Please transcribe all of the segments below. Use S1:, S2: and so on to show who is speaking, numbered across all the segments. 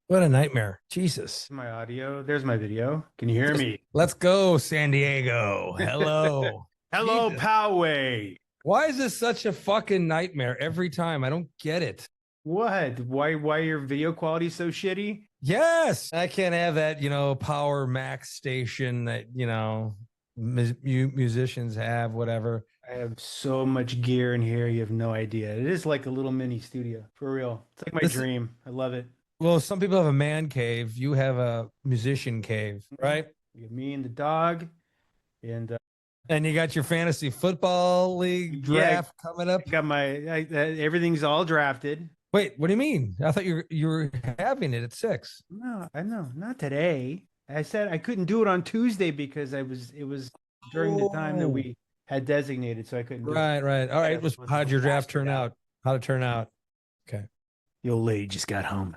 S1: What a nightmare. Jesus.
S2: My audio. There's my video. Can you hear me?
S1: Let's go, San Diego. Hello.
S2: Hello,
S1: Jesus.
S2: Poway.
S1: Why is this such a fucking nightmare every time? I don't get it.
S2: What? Why your video quality so shitty?
S1: Yes. I can't have that, power max station that, musicians have, whatever.
S2: I have so much gear in here, you have no idea. It is like a little mini studio, for real. It's like my
S1: This,
S2: dream. I love it.
S1: well, some people have a man cave. You have a musician cave, right?
S2: You have me and the dog, and
S1: And you got your fantasy football league
S2: yeah,
S1: draft coming up.
S2: I got everything's all drafted.
S1: Wait, what do you mean? I thought you were having it at 6.
S2: No, I know, not today. I said I couldn't do it on Tuesday because it was during the time that we had designated, so I couldn't do it.
S1: Right. All right. How'd your draft turn out? How'd it turn out? Okay.
S2: The old lady just got home.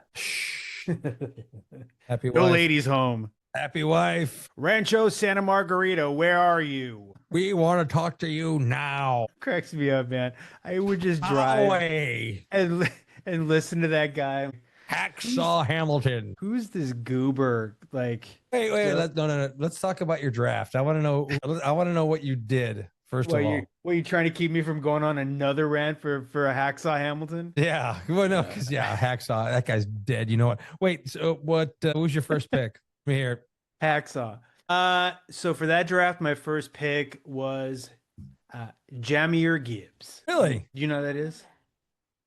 S1: Happy
S2: The
S1: wife.
S2: lady's home.
S1: Happy wife.
S2: Rancho Santa Margarita, where are you?
S1: We want to talk to you now.
S2: Cracks me up, man. I would just drive
S1: Away.
S2: and listen to that guy.
S1: Hacksaw Hamilton.
S2: Who's this goober? Like,
S1: Wait. No. Let's talk about your draft. I want to know. I want to know what you did first of all.
S2: What, you trying to keep me from going on another rant for a Hacksaw Hamilton?
S1: Yeah. Well, no, because Hacksaw. That guy's dead. You know what? Wait. So what was your first pick? Let me hear.
S2: Hacksaw. So for that draft, my first pick was Jameer Gibbs.
S1: Really?
S2: Do you know who that is?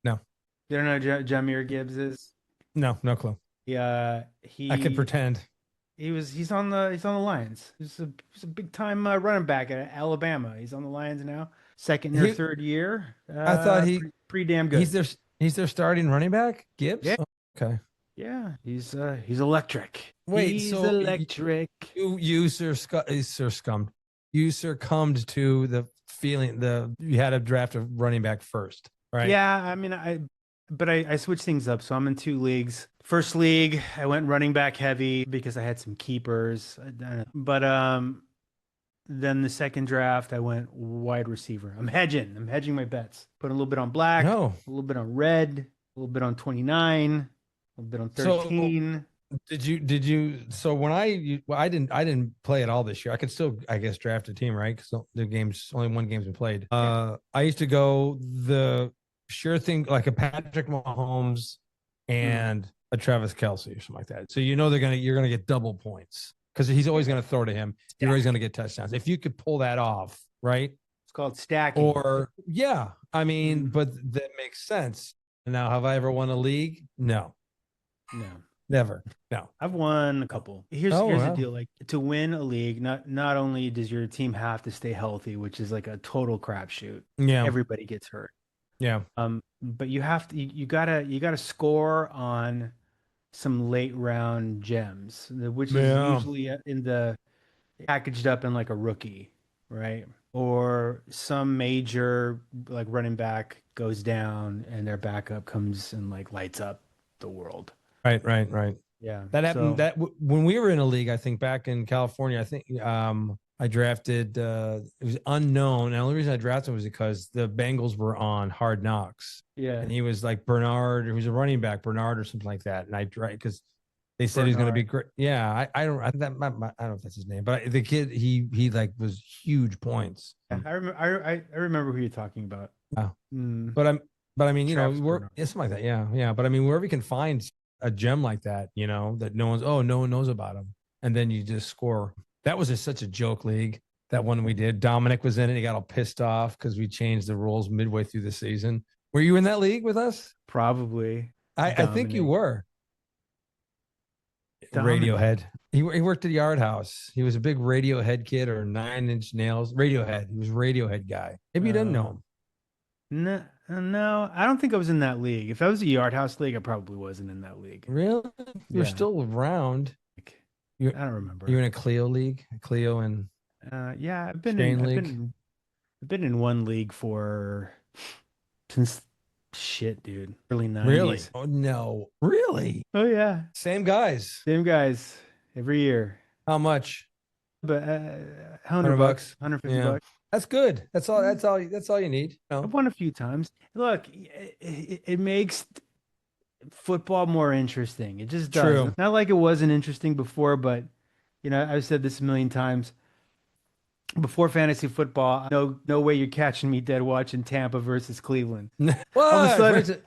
S1: No.
S2: You don't know who Jameer Gibbs is?
S1: No clue.
S2: Yeah,
S1: I could pretend.
S2: He's on the Lions. He's a big time running back at Alabama. He's on the Lions now. Second or third year.
S1: I thought
S2: pretty damn good.
S1: He's their starting running back, Gibbs.
S2: Yeah.
S1: Oh, okay.
S2: Yeah, he's electric.
S1: Wait,
S2: he's
S1: so
S2: electric.
S1: You succumbed to the feeling you had a draft of running back first, right?
S2: Yeah, I mean I switched things up. So I'm in 2 leagues. First league, I went running back heavy because I had some keepers. But then the second draft, I went wide receiver. I'm hedging my bets. Put a little bit on black, a little bit on red, a little bit on 29, a little bit on 13.
S1: So, did you? So when I didn't play at all this year. I could still, I guess, draft a team, right? Because only one game's been played. I used to go the sure thing, like a Patrick Mahomes and a Travis Kelce or something like that. So you're gonna get double points because he's always gonna throw to him. You're always gonna get touchdowns if you could pull that off, right?
S2: It's called stacking.
S1: Or I mean, but that makes sense. Now, have I ever won a league? No. Never. No.
S2: I've won a couple. Here's the deal. Like, to win a league, not only does your team have to stay healthy, which is like a total crapshoot.
S1: Yeah.
S2: Everybody gets hurt.
S1: Yeah.
S2: But you have to you gotta score on some late round gems, which is usually packaged up in like a rookie, right? Or some major like running back goes down and their backup comes and like lights up the world.
S1: Right.
S2: Yeah.
S1: That happened when we were in a league, I think back in California, I think I drafted it was unknown. And the only reason I drafted him was because the Bengals were on Hard Knocks.
S2: Yeah.
S1: And he was like Bernard, who's a running back, Bernard or something like that. And I because they said he's going to be great. Yeah, I don't don't know if that's his name, but the kid he like was huge points.
S2: Yeah, I remember who you're talking about.
S1: Yeah. But I mean, something like that. Yeah. But I mean, wherever you can find a gem like that, that no one knows about him, and then you just score. That was such a joke league. That one we did. Dominic was in it. He got all pissed off because we changed the rules midway through the season. Were you in that league with us?
S2: Probably.
S1: I think you were.
S2: Dominic.
S1: Radiohead. He worked at Yard House. He was a big Radiohead kid or 9 Inch Nails. Radiohead. He was a Radiohead guy. Maybe you didn't know him.
S2: No, I don't think I was in that league. If I was a Yard House league, I probably wasn't in that league.
S1: Really? You're still around.
S2: I don't remember.
S1: You're in a Clio league? Clio and
S2: yeah, I've been in one league since dude. Early 90s.
S1: Really? Oh no. Really?
S2: Oh yeah.
S1: Same guys
S2: every year.
S1: How much?
S2: But $100, $150.
S1: That's good. That's all you need.
S2: I've won a few times. Look, it makes football more interesting. It just does.
S1: True.
S2: Not like it wasn't interesting before, but I've said this a million times. Before fantasy football, no way you're catching me dead watching Tampa versus Cleveland. All of a
S1: What?
S2: sudden,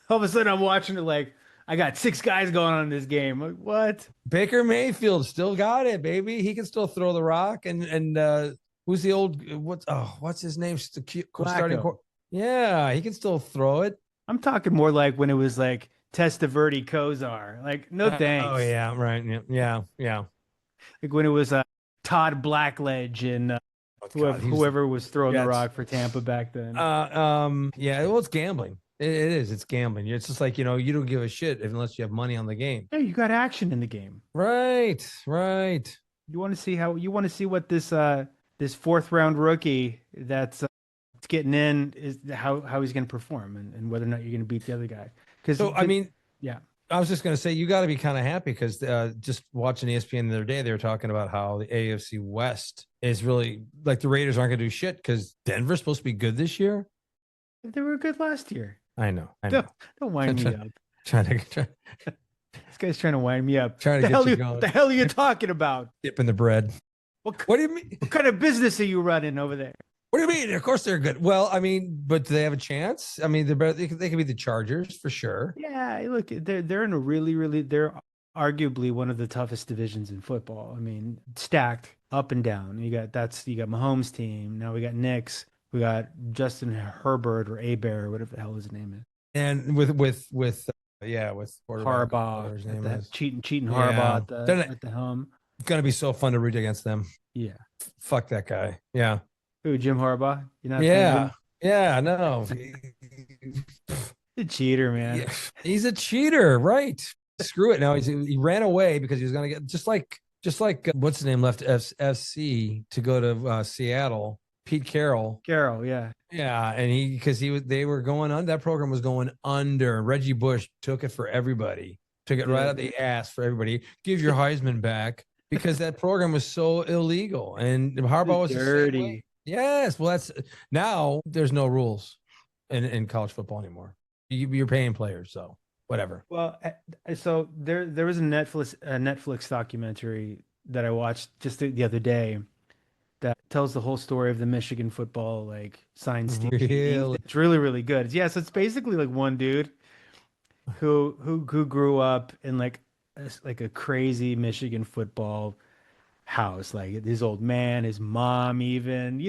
S2: all of a sudden I'm watching it like I got six guys going on in this game. Like, what?
S1: Baker Mayfield still got it, baby. He can still throw the rock. And who's the old what's his name? Starting.
S2: Flacco.
S1: Yeah, he can still throw it.
S2: I'm talking more like when it was like Testaverde Kozar. Like, no
S1: Oh
S2: thanks.
S1: yeah, right. Yeah.
S2: Like when it was Todd Blackledge and
S1: Oh
S2: whoever
S1: God,
S2: whoever was throwing the
S1: yeah,
S2: rock for Tampa back then.
S1: yeah. Well, it's gambling. It is. It's gambling. It's just like you don't give a shit unless you have money on the game.
S2: Yeah, you got action in the game.
S1: Right. Right.
S2: You want to see what this fourth round rookie that's getting in is how he's going to perform and whether or not you're going to beat the other guy. Because
S1: So I mean,
S2: yeah,
S1: I was just going to say you got to be kind of happy because just watching ESPN the other day, they were talking about how the AFC West is really like the Raiders aren't going to do shit because Denver's supposed to be good this year.
S2: they were good last year.
S1: I know.
S2: Don't wind me up.
S1: Trying to
S2: This guy's trying to wind me up.
S1: trying to get you going.
S2: The hell are you talking about?
S1: Dipping the bread. What do you mean?
S2: What kind of business are you running over there?
S1: What do you mean? Of course they're good. Well, I mean, but do they have a chance? I mean, they're better. They could be the Chargers for sure.
S2: Yeah, look, they're in a they're arguably one of the toughest divisions in football. I mean, stacked up and down. You got Mahomes' team. Now we got Knicks. We got Justin Herbert or Bear or whatever the hell his name is.
S1: And with quarterback,
S2: Harbaugh,
S1: whatever his name
S2: that
S1: is.
S2: cheating
S1: Yeah.
S2: Harbaugh at the helm.
S1: It's gonna be so fun to root against them.
S2: Yeah.
S1: Fuck that guy. Yeah.
S2: Who, Jim Harbaugh? You're not a fan of
S1: Yeah.
S2: him?
S1: Yeah. No.
S2: The cheater, man.
S1: Yeah. He's a cheater, right? Screw it. Now he ran away because he was gonna get just like what's his name left FC to go to Seattle. Pete Carroll.
S2: Carroll, yeah.
S1: Yeah, and they were going on, that program was going under. Reggie Bush took it for everybody, took it right out the ass for everybody. Give your Heisman back because that program was so illegal. And Harbaugh was
S2: dirty.
S1: The same way. Yes, well, that's now there's no rules in college football anymore. You're paying players, so whatever.
S2: Well, so there was a Netflix documentary that I watched just the other day that tells the whole story of the Michigan football like sign steal.
S1: Really?
S2: It's really, really good. Yeah, so it's basically like one dude who grew up in like a crazy Michigan football house. Like his old man, his mom, even.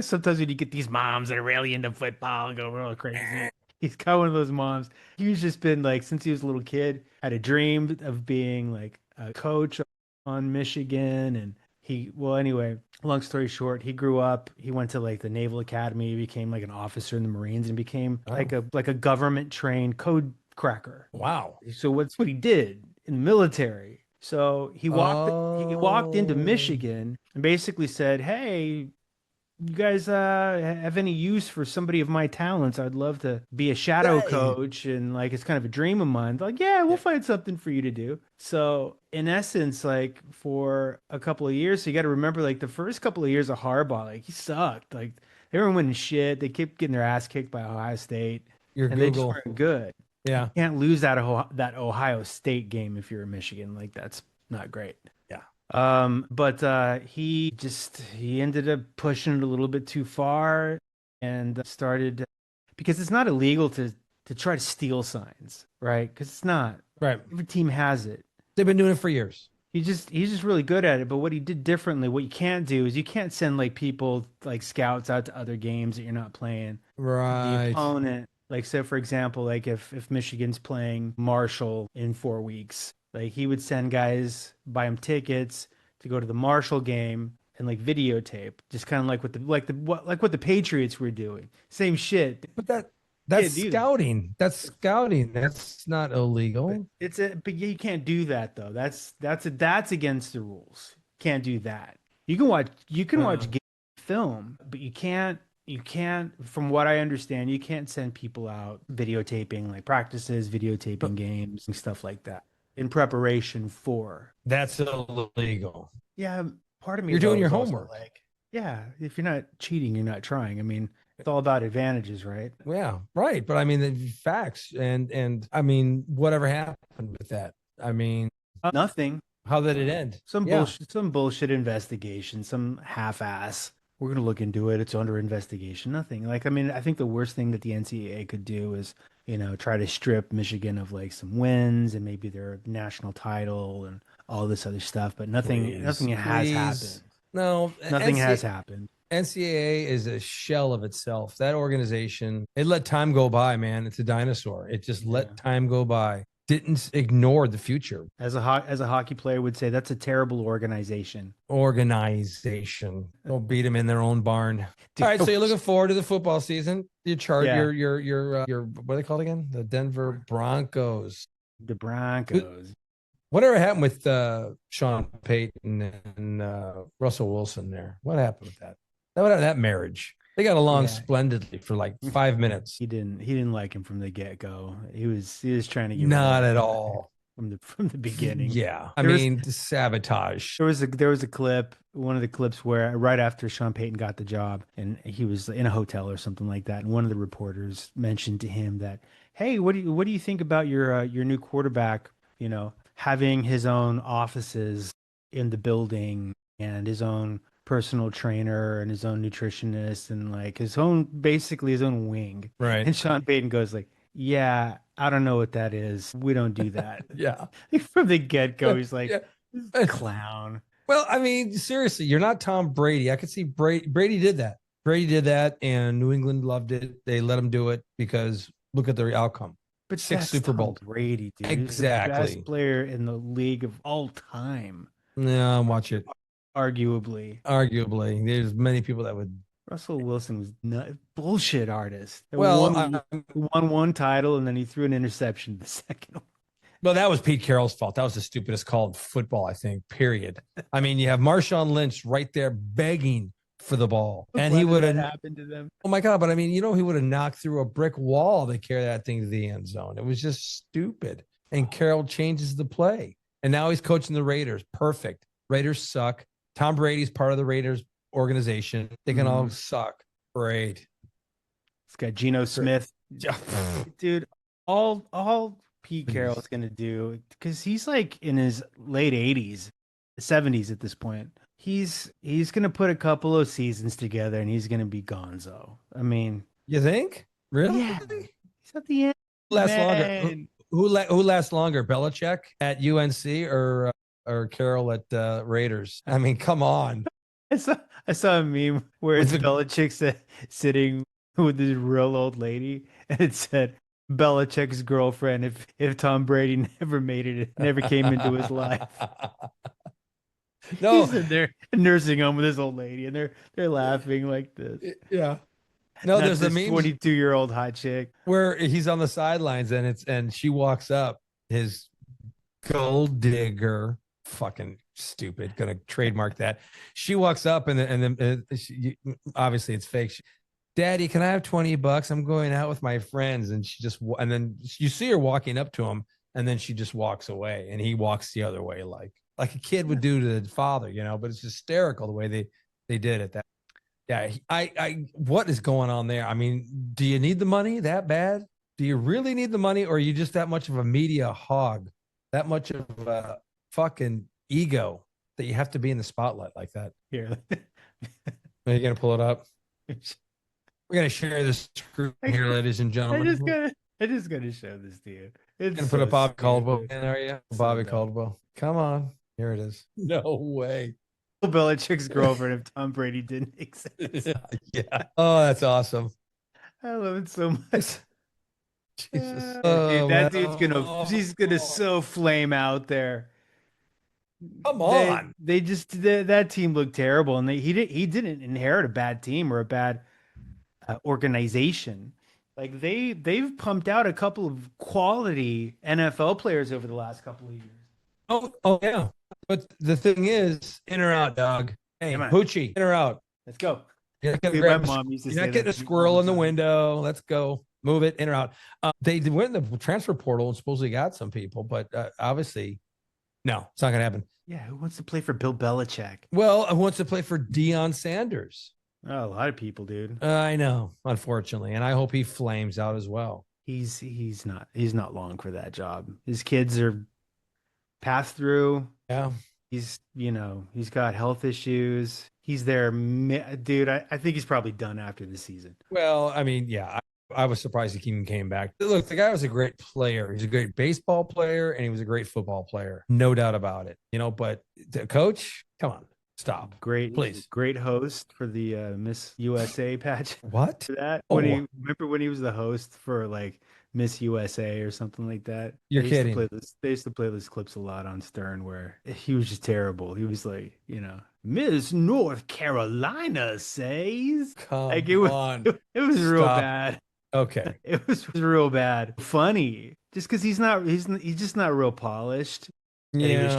S2: Sometimes when you get these moms that are really into football and go real crazy. He's got one of those moms. He's just been like since he was a little kid, had a dream of being like a coach on Michigan and anyway, long story short, he grew up, he went to like the Naval Academy, became like an officer in the Marines and became like a government trained code cracker.
S1: Wow.
S2: So what's what he did in the military. So he walked into Michigan and basically said, "Hey, you guys have any use for somebody of my talents? I'd love to be a shadow coach." And like, it's kind of a dream of mine. They're like, yeah, we'll find something for you to do. So in essence, like for a couple of years, so you got to remember like the first couple of years of Harbaugh, like he sucked. Like they weren't winning shit. They kept getting their ass kicked by Ohio State.
S1: Your
S2: and
S1: Google.
S2: They just weren't good.
S1: Yeah.
S2: You can't lose that Ohio State game if you're a Michigan. Like that's not great.
S1: Yeah.
S2: But he ended up pushing it a little bit too far and started because it's not illegal to try to steal signs, right? Because it's not.
S1: Right.
S2: Every team has it.
S1: They've been doing it for years.
S2: He's just really good at it. But what he did differently, what you can't do is you can't send like people like scouts out to other games that you're not playing.
S1: Right.
S2: The opponent, like so for example, like if Michigan's playing Marshall in 4 weeks, like he would send guys, buy them tickets to go to the Marshall game and like videotape, just kind of like what the Patriots were doing. Same shit.
S1: But that's scouting. That's scouting. That's not illegal.
S2: But you can't do that though. That's against the rules. Can't do that. You can watch film, but you can't, from what I understand, you can't send people out videotaping like practices, videotaping games and stuff like that in preparation for.
S1: That's illegal.
S2: Yeah, part of me
S1: You're doing your
S2: is also
S1: homework.
S2: like, yeah, if you're not cheating, you're not trying. I mean, It's all about advantages, right?
S1: Yeah, right. But I mean, the facts and I mean, whatever happened with that? I mean,
S2: Nothing.
S1: how did it end?
S2: Some
S1: Yeah,
S2: bullshit, some bullshit investigation, some half-ass. We're gonna look into it. It's under investigation. Nothing. Like, I mean, I think the worst thing that the NCAA could do is, try to strip Michigan of like some wins and maybe their national title and all this other stuff. But nothing
S1: please,
S2: has happened.
S1: please. No,
S2: Nothing has happened.
S1: NCAA is a shell of itself. That organization, it let time go by, man. It's a dinosaur. It just
S2: Yeah.
S1: let time go by. Didn't ignore the future.
S2: As a hockey player would say, that's a terrible organization.
S1: Organization. Don't beat them in their own barn. All
S2: Dude,
S1: right, so you're looking forward to the football season. You chart
S2: yeah,
S1: your what are they called again? The Denver Broncos.
S2: the Broncos.
S1: Whatever happened with Sean Payton and Russell Wilson there? What happened with that? That marriage? They got along
S2: Yeah.
S1: splendidly for like 5 minutes.
S2: He didn't like him from the get-go. He was trying to get rid of
S1: Not
S2: him
S1: at all.
S2: from the beginning.
S1: Yeah, I
S2: There was
S1: mean sabotage.
S2: there was a clip, one of the clips where right after Sean Payton got the job and he was in a hotel or something like that, and one of the reporters mentioned to him that, "Hey, what do you think about your new quarterback, having his own offices in the building and his own personal trainer and his own nutritionist and like basically his own wing."
S1: Right.
S2: And Sean Payton goes like, "Yeah, I don't know what that is. We don't do that."
S1: Yeah.
S2: From the get-go, he's like,
S1: Yeah.
S2: clown.
S1: Well, I mean, seriously, you're not Tom Brady. I could see Brady did that. Brady did that, and New England loved it. They let him do it because look at their outcome.
S2: But
S1: Six
S2: that's
S1: Super
S2: Tom
S1: Bowl.
S2: Brady, dude. He's the best
S1: Exactly.
S2: player in the league of all time,
S1: No, watch it.
S2: arguably.
S1: Arguably, there's many people that would.
S2: Russell Wilson was not bullshit artist. That
S1: Well,
S2: won one title and then he threw an interception the second one.
S1: well, that was Pete Carroll's fault. That was the stupidest call in football, I think. Period. I mean, you have Marshawn Lynch right there begging for the ball, and
S2: Why
S1: he
S2: did
S1: would
S2: that
S1: have.
S2: happen to them?
S1: Oh my god! But I mean, he would have knocked through a brick wall to carry that thing to the end zone. It was just stupid. And Carroll changes the play, and now he's coaching the Raiders. Perfect. Raiders suck. Tom Brady's part of the Raiders organization. They can all suck. Great.
S2: It's got Geno Smith. Dude, all Pete Carroll is gonna do, because he's like in his late 80s, 70s at this point. He's gonna put a couple of seasons together and he's gonna be gonzo. I mean,
S1: You think? Really?
S2: yeah, he's at the end,
S1: Lasts longer?
S2: man.
S1: Who lasts longer? Belichick at UNC or Carroll at Raiders? I mean, come on.
S2: I saw a meme where
S1: With
S2: it's
S1: the-
S2: Belichick sitting with this real old lady, and it said Belichick's girlfriend if Tom Brady never came into his life.
S1: No.
S2: He's in there nursing home with this old lady, and they're laughing like this.
S1: Yeah. No,
S2: Not
S1: there's the
S2: this
S1: memes
S2: 22-year-old hot chick.
S1: where he's on the sidelines and she walks up, his gold digger, fucking stupid, gonna trademark that. She walks up and then obviously it's fake. Daddy, can I have $20? I'm going out with my friends, and and then you see her walking up to him, and then she just walks away, and he walks the other way like a kid would do to the father, but it's hysterical the way they did it. That yeah, what is going on there? I mean, do you need the money that bad? Do you really need the money, or are you just that much of a media hog, that much of a fucking ego that you have to be in the spotlight like that?
S2: Here.
S1: Are you gonna pull it up? We're gonna share this screen here, ladies and
S2: I
S1: gentlemen.
S2: just gotta show this to you.
S1: You're
S2: It's
S1: gonna put a
S2: so
S1: Bobby Caldwell
S2: stupid.
S1: in, are you?
S2: So
S1: Bobby
S2: dumb.
S1: Caldwell. Come on. Here it is. No way.
S2: Belichick's girlfriend if Tom Brady didn't exist.
S1: Yeah. Oh, that's awesome.
S2: I love it so much.
S1: Jesus.
S2: Dude,
S1: Oh,
S2: that
S1: man.
S2: dude's he's gonna so flame out there.
S1: Come
S2: They
S1: on.
S2: they just that team looked terrible, and he didn't inherit a bad team or a bad organization. Like they've pumped out a couple of quality NFL players over the last couple of years.
S1: Oh yeah. But the thing is, in or out, dog. Hey,
S2: Come on.
S1: Hoochie, in or out.
S2: Let's go.
S1: You're not, gonna
S2: My
S1: grab
S2: mom used to
S1: you're
S2: say
S1: not
S2: that
S1: getting a
S2: to me all
S1: squirrel in the
S2: time.
S1: window. Let's go. Move it in or out. They went in the transfer portal and supposedly got some people, but obviously, no, it's not going to happen.
S2: Yeah, who wants to play for Bill Belichick?
S1: Well, I want to play for Deion Sanders.
S2: Oh, a lot of people, dude.
S1: I know, unfortunately, and I hope he flames out as well.
S2: He's not long for that job. His kids are passed through.
S1: Yeah.
S2: He's got health issues. He's there, dude. I think he's probably done after the season.
S1: Well, I mean, yeah, I was surprised he even came back. Look, the guy was a great player. He's a great baseball player and he was a great football player. No doubt about it. But the coach, come on, stop.
S2: Great,
S1: Please.
S2: great host for the Miss USA patch.
S1: What?
S2: For that
S1: Oh,
S2: remember when he was the host for like Miss USA or something like that?
S1: You're kidding.
S2: They used to play those clips a lot on Stern where he was just terrible. He was like, Miss North Carolina says.
S1: Come
S2: Like
S1: on.
S2: it was real
S1: Stop.
S2: bad.
S1: Okay.
S2: It was real bad. Funny. Just because he's just not real polished. And he was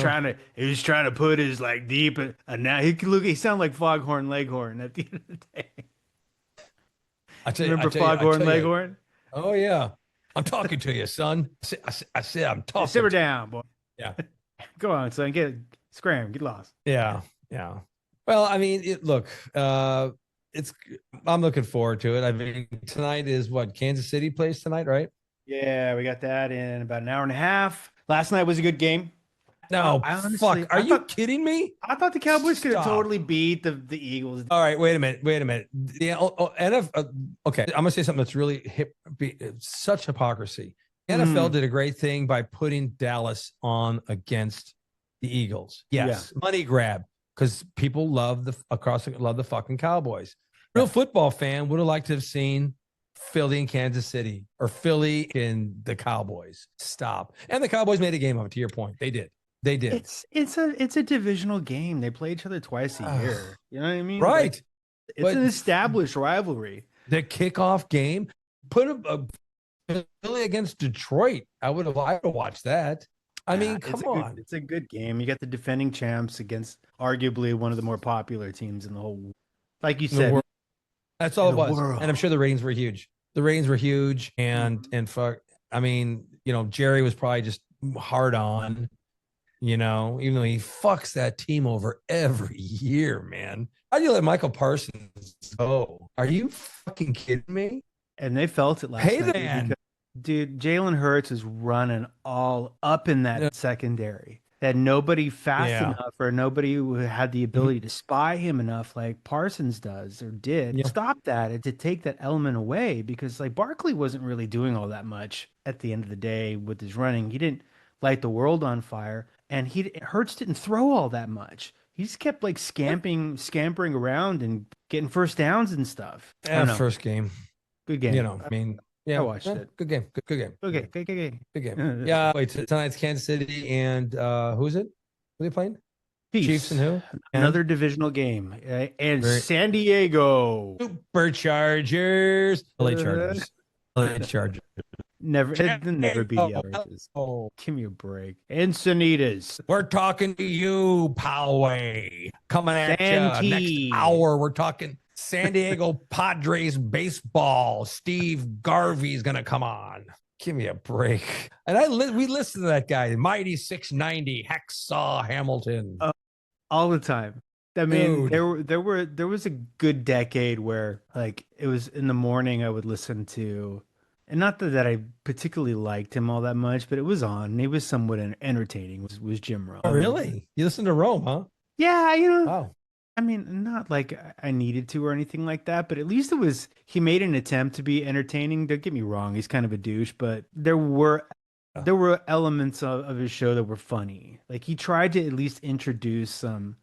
S2: trying to put his like deep and now he sounded like Foghorn Leghorn at the end of the day. Remember Foghorn Leghorn?
S1: Oh yeah. I'm talking to you, son. I said I'm talking.
S2: Simmer down, boy.
S1: Yeah.
S2: Go on, son. Scram, get lost.
S1: Yeah. Yeah. Well, I mean, look, I'm looking forward to it. I mean, tonight is what Kansas City plays tonight, right?
S2: Yeah, we got that in about an hour and a half. Last night was a good game.
S1: No, fuck. Are you kidding me?
S2: I thought the Cowboys could have totally beat the Eagles.
S1: All right, wait a minute. Yeah, okay, I'm gonna say something that's really such hypocrisy. The NFL did a great thing by putting Dallas on against the Eagles. Yes, money grab because people love the fucking Cowboys. Real football fan would have liked to have seen Philly and Kansas City or Philly and the Cowboys. Stop. And the Cowboys made a game of it. To your point, they did. They did.
S2: It's a divisional game. They play each other twice a year. You know what I mean?
S1: Right.
S2: Like, it's an established rivalry.
S1: The kickoff game, put a Philly against Detroit. I would have liked to watch that. I mean, come on.
S2: It's a good game. You got the defending champs against arguably one of the more popular teams in the whole. Like you said,
S1: that's all it was. And I'm sure the ratings were huge. And fuck. I mean, Jerry was probably just hard on. Even though he fucks that team over every year, man. How do you let Michael Parsons go? Are you fucking kidding me?
S2: And they felt it last night.
S1: Man.
S2: Dude, Jalen Hurts is running all up in that secondary. That nobody fast enough or nobody who had the ability to spy him enough like Parsons does or did stop that and to take that element away because like Barkley wasn't really doing all that much at the end of the day with his running. He didn't light the world on fire. And Hurts didn't throw all that much. He just kept like scampering around and getting first downs and stuff.
S1: First game.
S2: Good game.
S1: I mean, yeah,
S2: I watched it.
S1: Good game. Good game.
S2: Okay, good game.
S1: Yeah. Wait, tonight's Kansas City and who is it? Who are they playing? Chiefs and who?
S2: Another divisional game. And San Diego.
S1: Superchargers. LA Chargers. LA Chargers.
S2: Never be the averages. Oh, give me a break. Encinitas.
S1: We're talking to you, Poway. Coming at you next hour. We're talking San Diego Padres baseball. Steve Garvey's gonna come on. Give me a break. And we listened to that guy, Mighty 690 Hacksaw Hamilton,
S2: all the time. I mean, there was a good decade where like it was in the morning I would listen to. And not that I particularly liked him all that much, but it was on. And he was somewhat entertaining. Was Jim Rome?
S1: Oh, really? You listened to Rome, huh?
S2: Yeah,
S1: Wow.
S2: I mean, not like I needed to or anything like that, but at least he made an attempt to be entertaining. Don't get me wrong, he's kind of a douche, but there were elements of his show that were funny. Like he tried to at least introduce some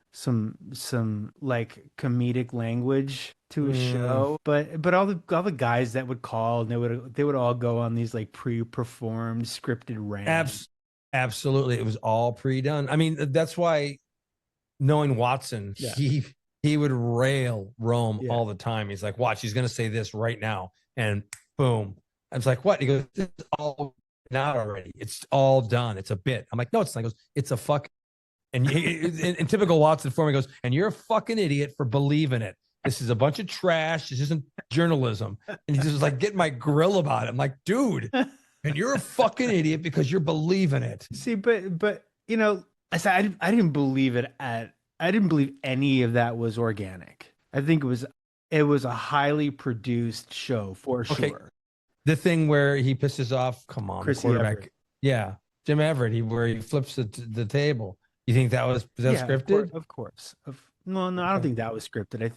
S2: like comedic language to his show, but all the guys that would call and they would all go on these like pre-performed scripted rants.
S1: Absolutely, it was all pre-done. I mean, that's why knowing Watson, he would rail Rome all the time. He's like, watch, he's gonna say this right now, and boom. I was like, what? He goes, this is all not already. It's all done. It's a bit. I'm like, no, it's not. He goes, it's a fuck. And in typical Watson form, he goes, and you're a fucking idiot for believing it. This is a bunch of trash. This isn't journalism. And he just was like getting my grill about it. I'm like, dude, and you're a fucking idiot because you're believing it.
S2: See, but I said I didn't believe it I didn't believe any of that was organic. I think it was It was a highly produced show for
S1: Okay.
S2: sure.
S1: The thing where he pisses off, come on, the
S2: Chrissy
S1: quarterback.
S2: Everett.
S1: Yeah. Jim Everett, where he flips the table. You think was that
S2: Yeah, of course,
S1: scripted?
S2: of course. No, no, I don't
S1: Okay.
S2: think that was scripted. I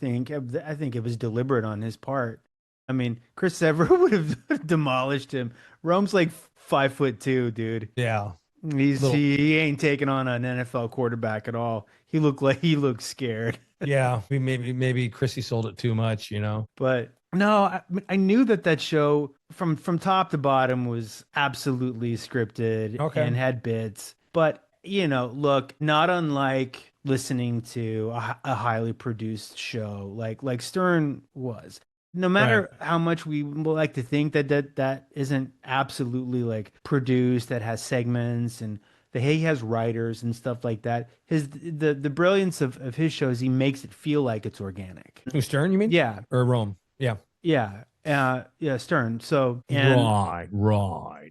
S2: think it was deliberate on his part. I mean, Chris Everett would have demolished him. Rome's like 5'2", dude.
S1: Yeah.
S2: He's
S1: Little,
S2: he ain't taking on an NFL quarterback at all. He looked scared.
S1: yeah. Maybe Chrissy sold it too much, you know?
S2: But no, I knew that show from top to bottom was absolutely scripted
S1: Okay.
S2: and had bits. But look, not unlike listening to a highly produced show like Stern was. No
S1: Right.
S2: matter how much we will like to think that isn't absolutely like produced, that has segments and he has writers and stuff like that. The brilliance of his shows, he makes it feel like it's organic.
S1: Who, Stern, you mean?
S2: Yeah,
S1: Or Rome? Yeah.
S2: yeah, yeah, Stern. So, and
S1: Right, right,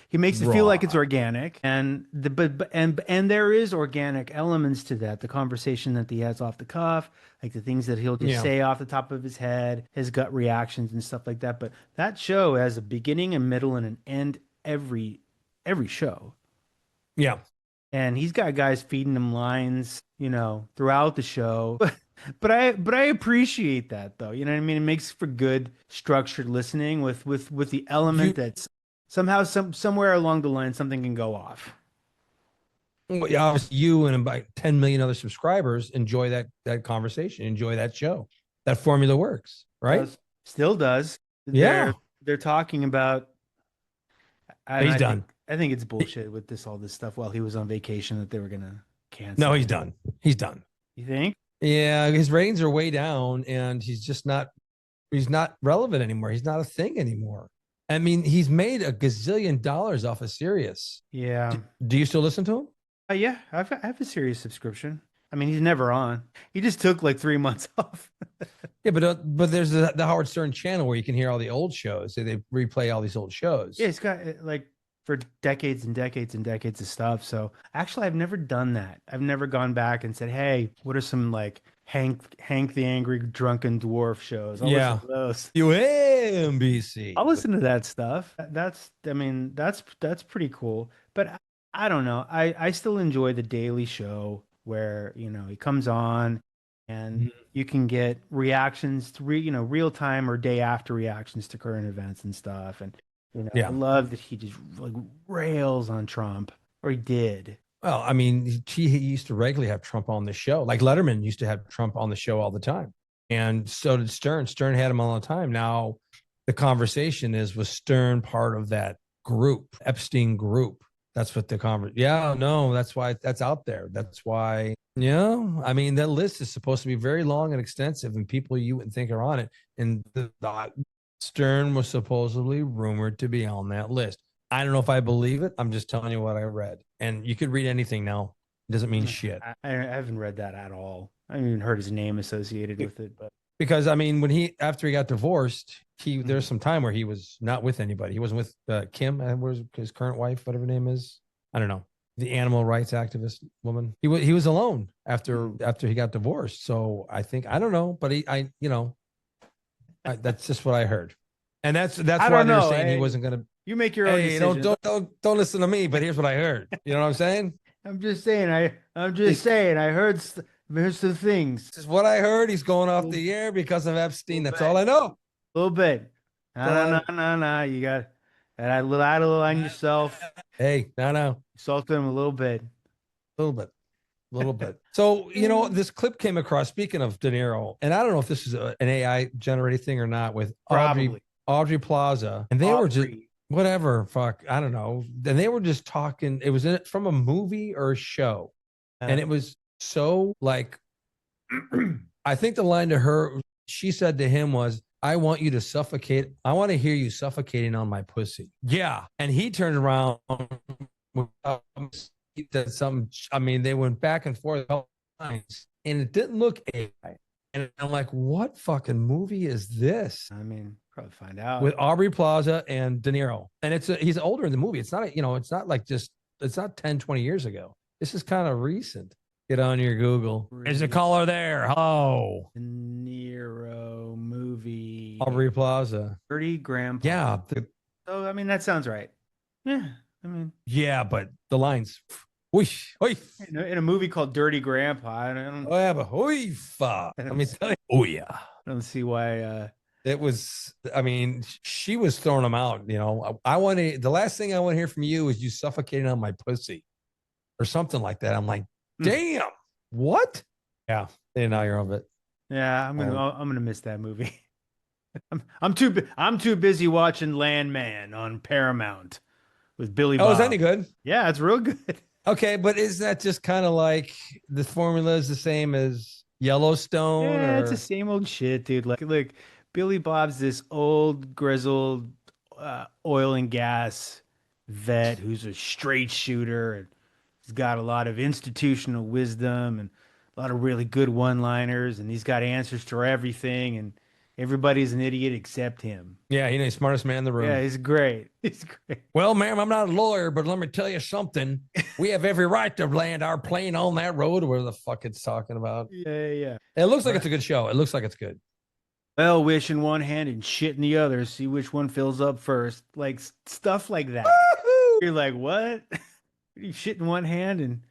S2: he makes it feel like it's
S1: right.
S2: organic, and and there is organic elements to that. The conversation that he has off the cuff, like the things that he'll just
S1: Yeah.
S2: say off the top of his head, his gut reactions and stuff like that. But that show has a beginning, a middle, and an end every show.
S1: Yeah.
S2: And he's got guys feeding him lines, throughout the show. But I appreciate that though. You know what I mean? It makes for good structured listening with the element
S1: You,
S2: that's somehow somewhere along the line something can go off.
S1: well, yeah, obviously you and about 10 million other subscribers enjoy that conversation, enjoy that show. That formula works, right?
S2: Does Still does.
S1: Yeah.
S2: They're talking about, and
S1: He's done.
S2: I think it's bullshit with all this stuff while he was on vacation that they were gonna
S1: No,
S2: cancel.
S1: he's done. He's done.
S2: You think?
S1: Yeah, his ratings are way down, and he's not relevant anymore. He's not a thing anymore. I mean, he's made a gazillion dollars off of Sirius.
S2: Yeah.
S1: Do you still listen to him?
S2: Yeah, I have a Sirius subscription. I mean, he's never on. He just took like 3 months off.
S1: Yeah, but there's the Howard Stern channel where you can hear all the old shows. They replay all these old shows.
S2: Yeah, it's got like for decades and decades and decades of stuff. So actually, I've never done that. I've never gone back and said, "Hey, what are some like Hank the Angry Drunken Dwarf shows?" I'll listen
S1: Yeah.
S2: to those.
S1: UMBC.
S2: I'll listen to that stuff. I mean, that's pretty cool. But I don't know. I still enjoy the Daily Show where, he comes on and you can get reactions to real time or day after reactions to current events and stuff. And, I
S1: Yeah.
S2: love that he just like rails on Trump, or he did.
S1: Well, I mean, he used to regularly have Trump on the show. Like Letterman used to have Trump on the show all the time. And so did Stern. Stern had him all the time. Now the conversation was Stern part of that group, Epstein group? That's what yeah, no, that's why that's out there. That's why, I mean, that list is supposed to be very long and extensive, and people you wouldn't think are on it. And the Stern was supposedly rumored to be on that list. I don't know if I believe it. I'm just telling you what I read. And you could read anything now. It doesn't mean shit.
S2: I haven't read that at all. I haven't even heard his name associated with it. But
S1: Because I mean, after he got divorced, there's some time where he was not with anybody. He wasn't with Kim, was his current wife, whatever her name is. I don't know, the animal rights activist woman. He was alone after he got divorced. So I don't know, but that's just what I heard, and that's why they're saying he wasn't going to.
S2: You make your own decision.
S1: Don't listen to me. But here's what I heard. You know what I'm saying?
S2: I'm just saying. I'm just saying. I heard. Here's the things.
S1: This is what I heard. He's going off the air because of Epstein. That's all I know.
S2: A little bit. No. You got add a little on yourself.
S1: Hey, no.
S2: Salt him a little bit.
S1: A little bit. So, this clip came across, speaking of De Niro, and I don't know if this is an AI generated thing or not, with Audrey Plaza. And they were just, whatever, fuck, I don't know. And they were just talking. It was from a movie or a show. And it was so like, I think the line to her, she said to him was, "I want you to suffocate. I want to hear you suffocating on my pussy." Yeah. And he turned around. He said something. I mean, they went back and forth a couple times, and it didn't look AI. And I'm like, what fucking movie is this?
S2: I mean, probably find out.
S1: With Aubrey Plaza and De Niro. And he's older in the movie. It's not, it's not like it's not 10, 20 years ago. This is kind of recent. Get on your Google. Is the caller there? Hello.
S2: De Niro movie.
S1: Aubrey Plaza.
S2: Dirty Grandpa.
S1: Yeah.
S2: So I mean that sounds right. Yeah. I mean,
S1: Yeah, but the lines. Whoosh, oy.
S2: in a movie called Dirty Grandpa,
S1: Oh, yeah, but let me tell you. Oh, yeah.
S2: I don't see why.
S1: It was, I mean, she was throwing them out. You know, I want to, the last thing I want to hear from you is you suffocating on my pussy or something like that. I'm like, damn, what? Yeah. And now you're of it.
S2: Yeah, I'm gonna miss that movie. I'm too busy watching Landman on Paramount with Billy Bob.
S1: Oh, is that any good?
S2: Yeah, it's real good.
S1: Okay, but is that just kind of like the formula is the same as Yellowstone?
S2: Yeah, it's
S1: or...
S2: the same old shit, dude. Like, look, Billy Bob's this old grizzled oil and gas vet who's a straight shooter and he's got a lot of institutional wisdom and a lot of really good one-liners, and he's got answers to everything, and everybody's an idiot except him.
S1: Yeah, he's the smartest man in the room.
S2: Yeah, he's great. He's great.
S1: Well, ma'am, I'm not a lawyer, but let me tell you something. We have every right to land our plane on that road, or whatever the fuck it's talking about.
S2: Yeah.
S1: It looks like it's a good show. It looks like it's good.
S2: Well, wish in one hand and shit in the other. See which one fills up first. Like stuff like that.
S1: Woo-hoo!
S2: You're like, what? You shit in one hand and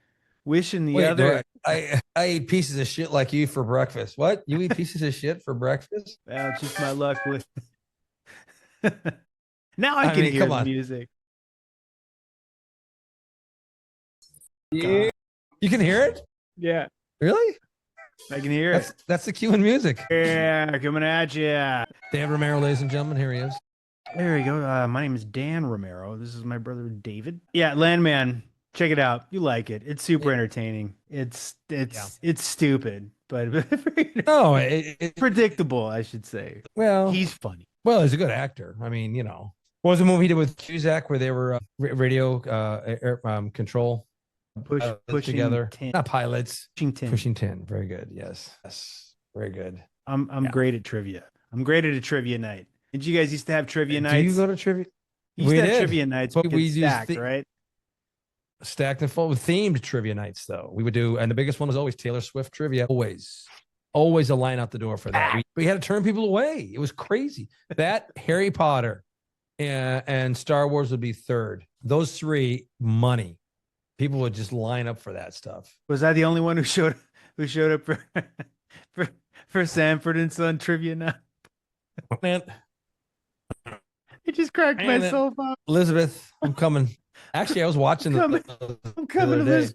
S2: wish in the other.
S1: I eat pieces of shit like you for breakfast. What? You eat pieces of shit for breakfast?
S2: Well, it's just my luck with. Now I can hear the music.
S1: Yeah. You can hear it?
S2: Yeah.
S1: Really?
S2: I can hear it.
S1: That's the cue in music.
S2: Yeah, coming at you.
S1: Dan Romero, ladies and gentlemen, here he is.
S2: There you go. My name is Dan Romero. This is my brother David. Yeah, Landman. Check it out. You like it. It's super entertaining. It's stupid, but
S1: no, it's
S2: predictable, I should say.
S1: Well,
S2: he's funny.
S1: Well, he's a good actor. I mean, you know, what was the movie he did with Cusack where they were radio control pushing together? 10. Not pilots. Pushing 10. Very good. Yes. Very good.
S2: I'm great at trivia. I'm great at a trivia night. Did you guys used to have trivia nights?
S1: Do you go to trivia?
S2: We used to have trivia nights, but we stacked, right?
S1: Stacked and full with themed trivia nights, though. We would do, and the biggest one was always Taylor Swift trivia. Always a line out the door for that. We had to turn people away. It was crazy. That, Harry Potter, and Star Wars would be third. Those three, money. People would just line up for that stuff.
S2: Was I the only one who showed up for Sanford and Son trivia night?
S1: Man,
S2: I just cracked myself up.
S1: Elizabeth, I'm coming. Actually, I was watching
S2: I'm coming, Elizabeth.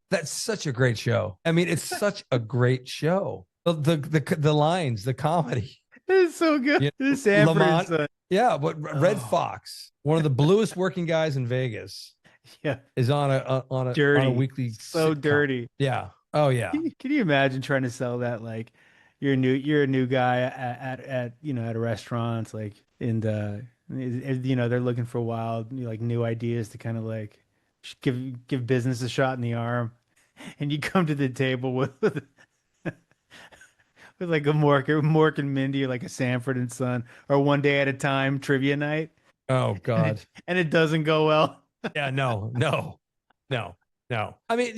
S1: That's such a great show. I mean, it's such a great show. The lines, the comedy.
S2: It's so good.
S1: You know,
S2: Sanford and Son.
S1: Yeah, but Red Fox, one of the bluest working guys in Vegas, is on a weekly.
S2: So sitcom. Dirty.
S1: Yeah. Oh yeah.
S2: Can you imagine trying to sell that? Like, you're a new guy at a restaurant. It's like, and they're looking for wild, like, new ideas to kind of like give business a shot in the arm, and you come to the table with like a Mork and Mindy, or like a Sanford and Son, or One Day at a Time trivia night.
S1: Oh God.
S2: And it doesn't go well.
S1: Yeah, no. I mean,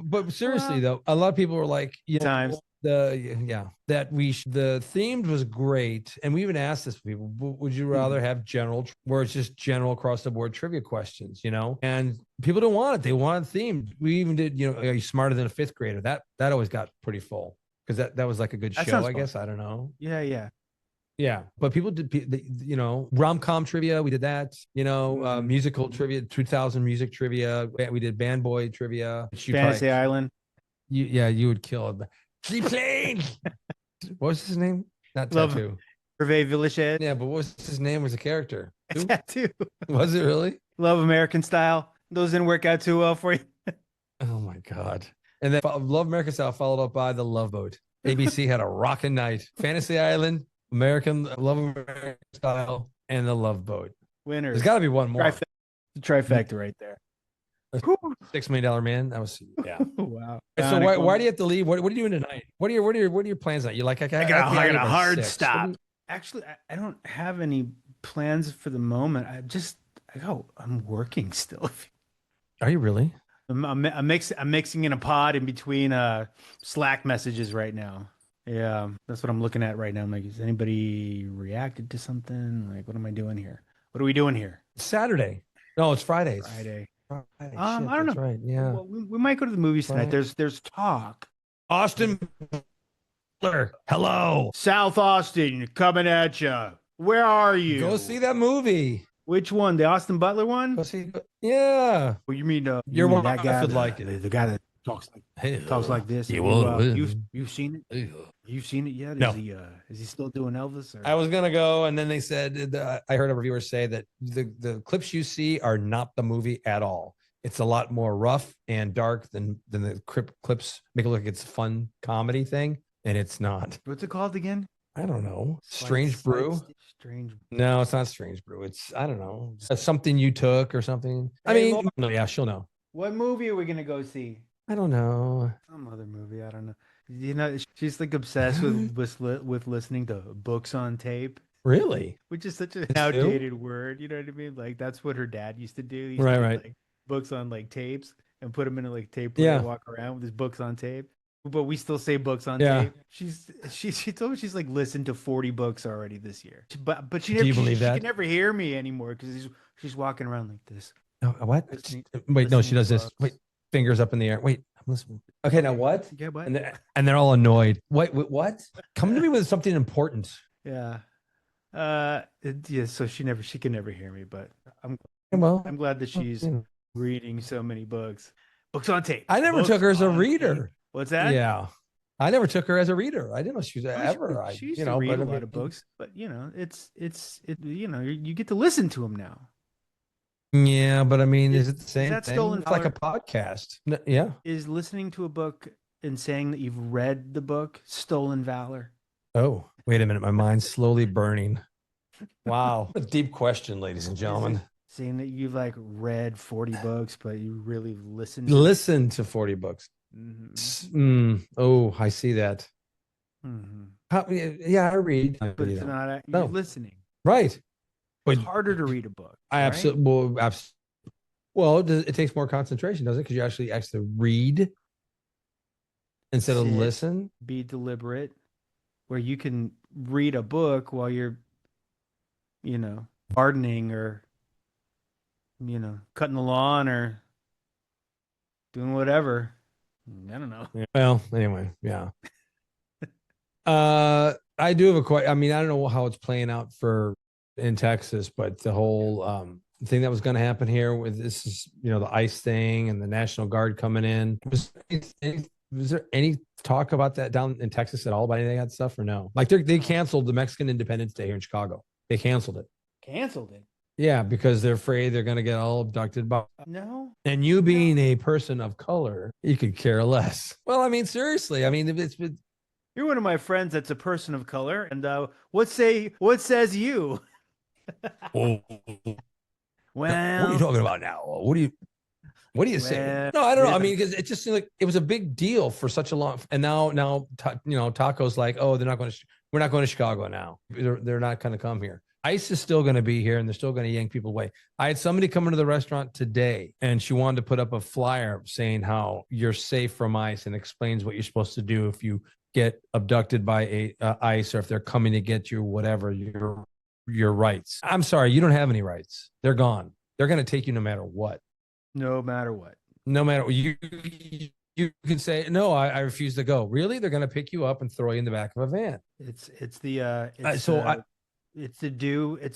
S1: but seriously though, a lot of people were like, the themed was great, and we even asked this to people, would you rather have general, where it's just general across the board trivia questions, and people don't want it. They want it themed. We even did, are you smarter than a fifth grader? That always got pretty full, because that was like a good show, I guess. I don't know. Yeah, but people did, rom-com trivia. We did that, musical trivia, 2000 music trivia. We did band boy trivia.
S2: Fantasy Island.
S1: You would kill it. Plane. What was his name? Not Tattoo.
S2: Hervé Villechaize.
S1: Yeah, but what was his name? Was a character?
S2: Tattoo.
S1: Was it really?
S2: Love American Style. Those didn't work out too well for you.
S1: Oh my God. And then Love American Style followed up by The Love Boat. ABC had a rockin' night. Fantasy Island, Love American Style, and The Love Boat.
S2: Winners.
S1: There's got to be one more.
S2: Trifecta right there.
S1: $6 million man. That was
S2: Wow.
S1: So why do you have to leave? What are you doing tonight? What are your plans tonight? You like I got
S2: a hard stop. Actually, I don't have any plans for the moment. I'm working still.
S1: Are you really?
S2: I'm mixing in a pod in between Slack messages right now. Yeah, that's what I'm looking at right now. I'm like, has anybody reacted to something? Like, what am I doing here? What are we doing here?
S1: Saturday. No, it's Friday. It's
S2: Friday.
S1: Friday. Shit,
S2: I don't
S1: that's
S2: know.
S1: right. Yeah.
S2: Well, we might go to the movies tonight.
S1: Right.
S2: There's talk.
S1: Austin Butler. Hello.
S2: South Austin coming at you. Where are
S1: Go
S2: you?
S1: see that movie.
S2: Which one? The Austin Butler one?
S1: Go see. Yeah.
S2: Oh, you
S1: Your
S2: mean that
S1: wife
S2: guy,
S1: would like it.
S2: the guy that
S1: Hey,
S2: talks like this?
S1: you
S2: Have
S1: will.
S2: you've seen it? You've seen it yet?
S1: No.
S2: Is he still doing Elvis? Or?
S1: I was gonna go, and then they said I heard a reviewer say that the clips you see are not the movie at all. It's a lot more rough and dark than the clips make it look like it's a fun comedy thing, and it's not.
S2: What's it called again?
S1: I don't know. Strange Brew.
S2: Strange.
S1: No, it's not Strange Brew. It's I don't know. It's something you took or something. I
S2: Hey,
S1: mean, no, yeah, she'll know.
S2: What movie are we gonna go see?
S1: I don't know.
S2: Some other movie. I don't know. You know, she's like obsessed with listening to books on tape,
S1: Really?
S2: which is such an
S1: It's new?
S2: outdated word. You know what I mean? Like that's what her dad used to do. He used to
S1: Right,
S2: get,
S1: right.
S2: like books on like tapes and put them in a like tape
S1: Yeah.
S2: player, walk around with his books on tape. But we still say books on
S1: Yeah.
S2: tape. She told me she's like listened to 40 books already this year. But she
S1: Do
S2: never
S1: you believe
S2: she
S1: that?
S2: can never hear me anymore because she's walking around like this.
S1: No, what?
S2: Listening-
S1: Wait, no, she
S2: listening
S1: does
S2: to
S1: this.
S2: books.
S1: Wait, fingers up in the air. Wait, I'm listening. Okay, now what?
S2: Yeah, what?
S1: And they're all annoyed. Wait, what? Come to me with something important.
S2: Yeah. Yeah, so she can never hear me, but
S1: Well,
S2: I'm glad that she's reading so many books. Books on tape.
S1: I never
S2: Books
S1: took her as a
S2: on
S1: reader.
S2: tape. What's that?
S1: Yeah, I never took her as a reader. I didn't know she was ever.
S2: She used to read
S1: but
S2: a
S1: I
S2: lot
S1: mean,
S2: of books, but you know, you get to listen to them now.
S1: Yeah, but I mean, is it the same
S2: that
S1: thing?
S2: stolen
S1: It's like a
S2: valor?
S1: podcast. Yeah.
S2: Is listening to a book and saying that you've read the book stolen valor?
S1: Oh, wait a minute. My mind's slowly burning. Wow. A deep question, ladies and gentlemen.
S2: Saying that you've like read 40 books, but you really listened to
S1: Listen to 40 books. Oh, I see that. Yeah, I read.
S2: But it's not
S1: No.
S2: you're listening.
S1: Right. But
S2: It's harder to read a book.
S1: I
S2: right?
S1: absolutely, well, it takes more concentration, doesn't it? Because you actually read instead of
S2: Sit,
S1: listen.
S2: Be deliberate, where you can read a book while you're, gardening or, cutting the lawn or doing whatever. I don't know.
S1: Well, anyway, yeah. I do have I mean, I don't know how it's playing out in Texas, but the whole thing that was going to happen here with this is, the ICE thing and the National Guard coming in. Was there any talk about that down in Texas at all about any of that stuff or no? Like they canceled the Mexican Independence Day here in Chicago. They canceled it.
S2: Canceled it.
S1: Yeah, because they're afraid they're going to get all abducted by.
S2: No.
S1: And you being a person of color, you could care less. Well, I mean, seriously, I mean, if
S2: You're one of my friends that's a person of color, and what says you?
S1: well, what are you talking about now? What do you say? No, I don't know. I mean, because it just seemed like it was a big deal for such a long, and now Taco's like, oh, we're not going to Chicago now. They're not going to come here. ICE is still going to be here, and they're still going to yank people away. I had somebody come into the restaurant today, and she wanted to put up a flyer saying how you're safe from ICE and explains what you're supposed to do if you get abducted by ICE or if they're coming to get you, whatever your rights. I'm sorry, you don't have any rights. They're gone. They're going to take you no matter what.
S2: No matter what.
S1: No matter what. You can say, no, I refuse to go. Really? They're going to pick you up and throw you in the back of a van.
S2: It's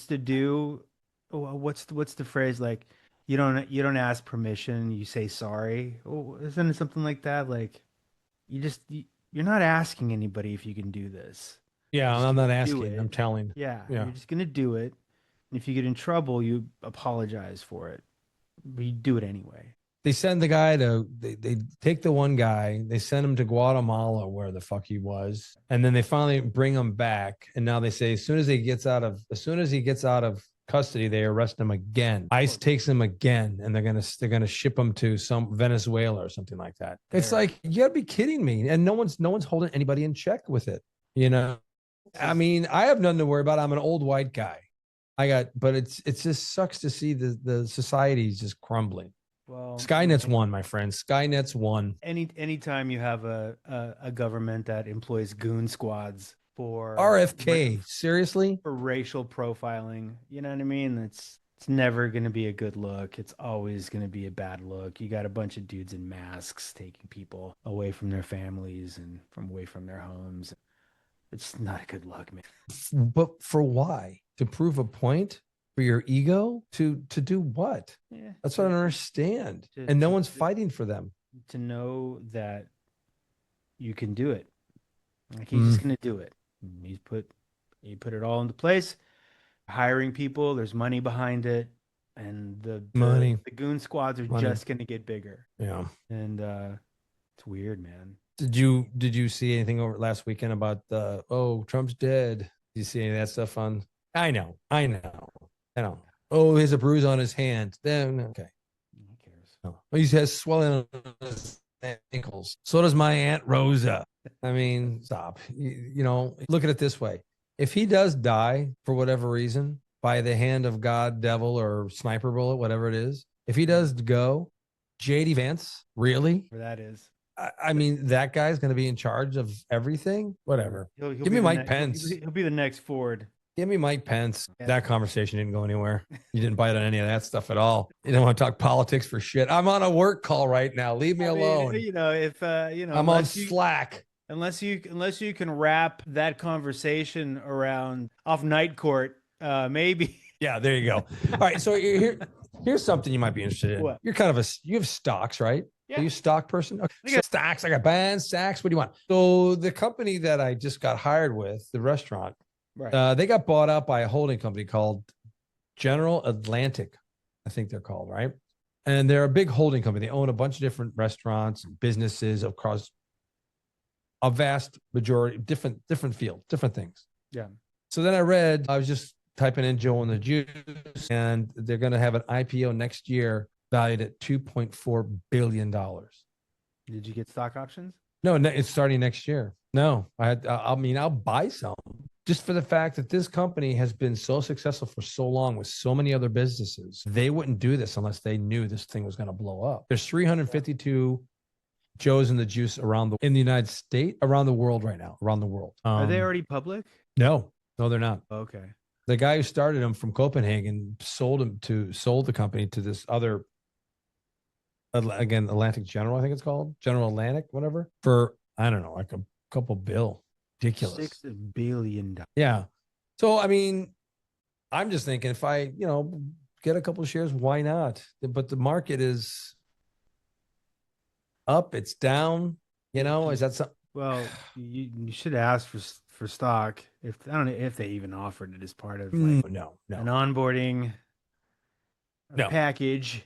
S2: to do. What's the phrase? Like you don't ask permission, you say sorry. Oh, isn't it something like that? Like you're not asking anybody if you can do this.
S1: Yeah, I'm not asking. I'm telling.
S2: Yeah, you're just gonna do it. And if you get in trouble, you apologize for it. But you do it anyway.
S1: They send the guy they take the one guy, they send him to Guatemala, where the fuck he was, and then they finally bring him back. And now they say as soon as he gets out of custody, they arrest him again. ICE takes him again, and they're gonna ship him to some Venezuela or something like that. It's like, you gotta be kidding me. And no one's holding anybody in check with it. I mean, I have nothing to worry about. I'm an old white guy. But it just sucks to see the society just crumbling.
S2: Well,
S1: Skynet's won, my friend. Skynet's won.
S2: anytime you have a government that employs goon squads
S1: RFK, seriously?
S2: for racial profiling, you know what I mean? It's never going to be a good look. It's always going to be a bad look. You got a bunch of dudes in masks taking people away from their families and from away from their homes. It's not a good look, man.
S1: But for why? To prove a point? For your ego? To do what?
S2: Yeah,
S1: That's what I don't understand.
S2: to,
S1: And no
S2: to,
S1: one's fighting for them.
S2: to know that you can do it. Like he's
S1: Mm,
S2: just going to do it. He put it all into place, hiring people. There's money behind it, and
S1: money,
S2: the goon squads are
S1: money.
S2: just going to get bigger.
S1: Yeah.
S2: And it's weird, man.
S1: Did you see anything over last weekend about the Trump's dead? Did you see any of that stuff on? I know. Oh, he has a bruise on his hand. Then okay.
S2: Who cares?
S1: No. He has swelling on his ankles. So does my Aunt Rosa. I mean, stop. Look at it this way. If he does die for whatever reason by the hand of God, devil, or sniper bullet, whatever it is, if he does go, JD Vance, really?
S2: Where that is.
S1: I mean, that guy's going to be in charge of everything. Whatever.
S2: He'll
S1: Give me
S2: be
S1: Mike Pence.
S2: He'll be the next Ford.
S1: Give me Mike Pence.
S2: Yeah.
S1: That conversation didn't go anywhere. You didn't bite on any of that stuff at all. You don't want to talk politics for shit. I'm on a work call right now. Leave me alone.
S2: If
S1: I'm on Slack.
S2: Unless you can wrap that conversation around off night court, maybe.
S1: Yeah, there you go. All right, so here's something you might be interested in.
S2: What?
S1: You're you have stocks, right?
S2: Yeah.
S1: Are you a stock person? Okay. So stocks. I got bands, stocks. What do you want? So the company that I just got hired with, the restaurant,
S2: Right.
S1: they got bought up by a holding company called General Atlantic, I think they're called, right? And they're a big holding company. They own a bunch of different restaurants and businesses across a vast majority, different fields, different things.
S2: Yeah.
S1: So then I was just typing in Joe and the Juice, and they're going to have an IPO next year valued at $2.4 billion.
S2: Did you get stock options?
S1: No, it's starting next year. No, I'll buy some just for the fact that this company has been so successful for so long with so many other businesses. They wouldn't do this unless they knew this thing was going to blow up. There's 352 Joe's and the Juice in the United States, around the world right now, around the world.
S2: Are they already public?
S1: No, they're not.
S2: Okay.
S1: The guy who started them from Copenhagen sold the company to this other, again, Atlantic General, I think it's called General Atlantic, whatever, for, I don't know, like a couple bill. Ridiculous.
S2: $6 billion.
S1: Yeah. So, I mean, I'm just thinking if I, get a couple of shares, why not? But the market is up, it's down, is that something?
S2: Well, you should ask for stock. If I don't know if they even offered it as part of
S1: No.
S2: an onboarding
S1: No.
S2: package.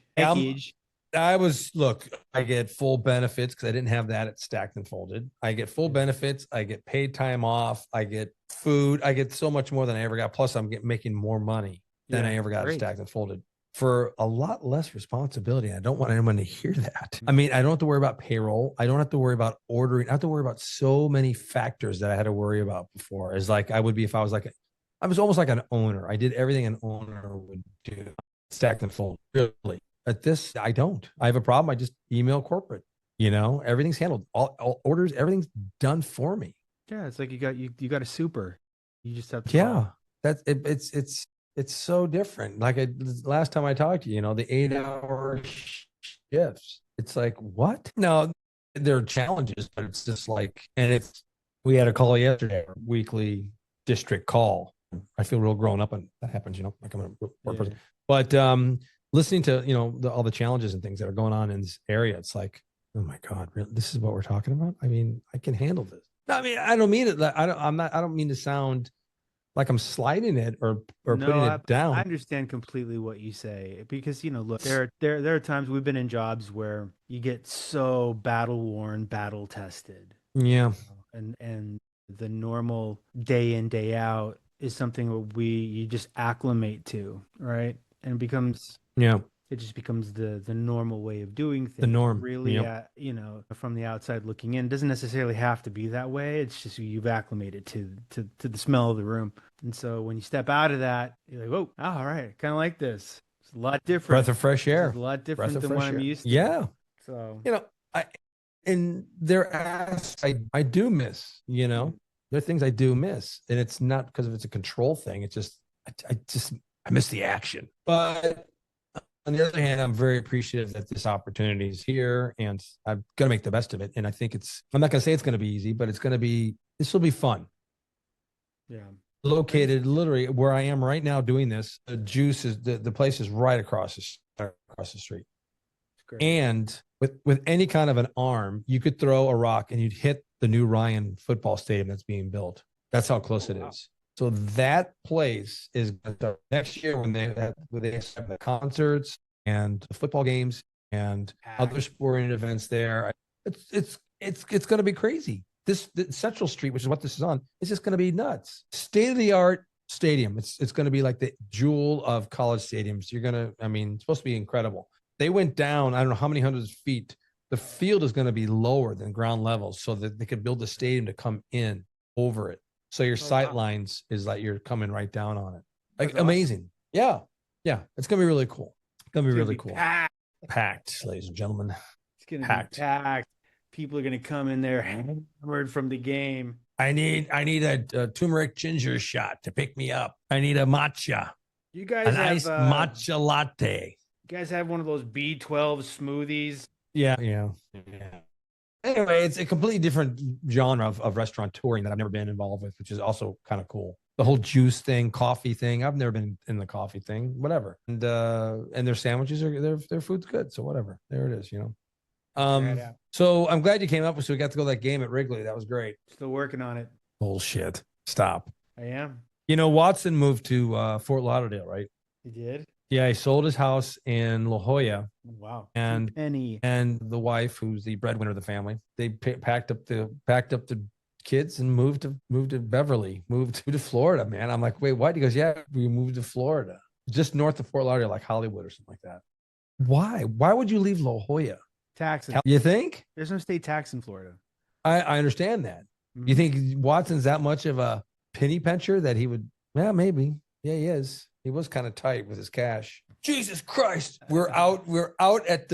S1: I get full benefits because I didn't have that at Stacked and Folded. I get full benefits. I get paid time off. I get food. I get so much more than I ever got. Plus, I'm making more money than I ever got at Stacked and Folded for a lot less responsibility. I don't want anyone to hear that. I mean, I don't have to worry about payroll. I don't have to worry about ordering. I have to worry about so many factors that I had to worry about before. As like I would be if I was I was almost like an owner. I did everything an owner would do. Stacked and Folded, really. At this, I don't. I have a problem. I just email corporate. Everything's handled. All orders, everything's done for me.
S2: Yeah, it's like you got a super. You just have to.
S1: Yeah, that's it. It's so different. Like last time I talked to you, the 8-hour shifts. It's like what? No, there are challenges, but it's just like, and we had a call yesterday, our weekly district call. I feel real grown up, and that happens. Like I'm a work person, but listening to all the challenges and things that are going on in this area, it's like, oh my God, really? This is what we're talking about. I mean, I can handle this. I mean, I don't mean it. I don't mean to sound like I'm sliding it or putting it down.
S2: I understand completely what you say because look, there are times we've been in jobs where you get so battle worn, battle tested.
S1: Yeah,
S2: and the normal day in day out is something you just acclimate to, right? And it becomes it just becomes the normal way of doing things.
S1: The norm,
S2: really. From the outside looking in, it doesn't necessarily have to be that way. It's just you've acclimated to the smell of the room, and so when you step out of that, you're like, whoa, all right, kind of like this. a lot different.
S1: Breath of fresh air.
S2: It's a lot different
S1: Breath of
S2: than
S1: fresh
S2: what I'm
S1: air.
S2: used to.
S1: Yeah.
S2: So
S1: I and there I do miss, there are things I do miss, and it's not because it's a control thing. It's just I miss the action. But on the other hand, I'm very appreciative that this opportunity is here, and I'm gonna make the best of it. And I think I'm not gonna say it's gonna be easy, but this will be fun.
S2: yeah.
S1: Located literally where I am right now doing this, the place is right across the street.
S2: Great.
S1: And with any kind of an arm, you could throw a rock and you'd hit the new Ryan football stadium that's being built. That's how close it is. So that place is next year when they have the concerts and the football games and other sporting events there. It's going to be crazy. This Central Street, which is what this is on, is just going to be nuts. State of the art stadium. It's going to be like the jewel of college stadiums. It's supposed to be incredible. They went down, I don't know how many hundreds of feet. The field is going to be lower than ground level so that they could build a stadium to come in over it. So your sight lines is like you're coming right down on it. Like That's amazing. Awesome. Yeah. It's going to be really cool. It's going to be really cool. Packed, ladies and gentlemen.
S2: It's going to be packed. People are going to come in there hammered from the game.
S1: I need a turmeric ginger shot to pick me up. I need a matcha.
S2: You guys have
S1: iced matcha latte.
S2: You guys have one of those B12 smoothies?
S1: Yeah. Anyway, it's a completely different genre of restaurant touring that I've never been involved with, which is also kind of cool. The whole juice thing, coffee thing. I've never been in the coffee thing, whatever. And their sandwiches their food's good. So whatever. There it is, So I'm glad you came up with, so we got to go to that game at Wrigley. That was great.
S2: Still working on it.
S1: Bullshit. Stop.
S2: I am.
S1: Watson moved to Fort Lauderdale, right?
S2: He did?
S1: Yeah, he sold his house in La Jolla.
S2: Wow.
S1: And the wife, who's the breadwinner of the family, they packed up the kids and moved to Beverly, moved to Florida, man. I'm like, wait, what? He goes, yeah, we moved to Florida, just north of Fort Lauderdale, like Hollywood or something like that. Why would you leave La Jolla?
S2: Taxes.
S1: You think?
S2: There's no state tax in Florida.
S1: I understand that. Mm-hmm. You think Watson's that much of a penny pincher that he would? Yeah, maybe. Yeah, he is. He was kind of tight with his cash. Jesus Christ. We're out at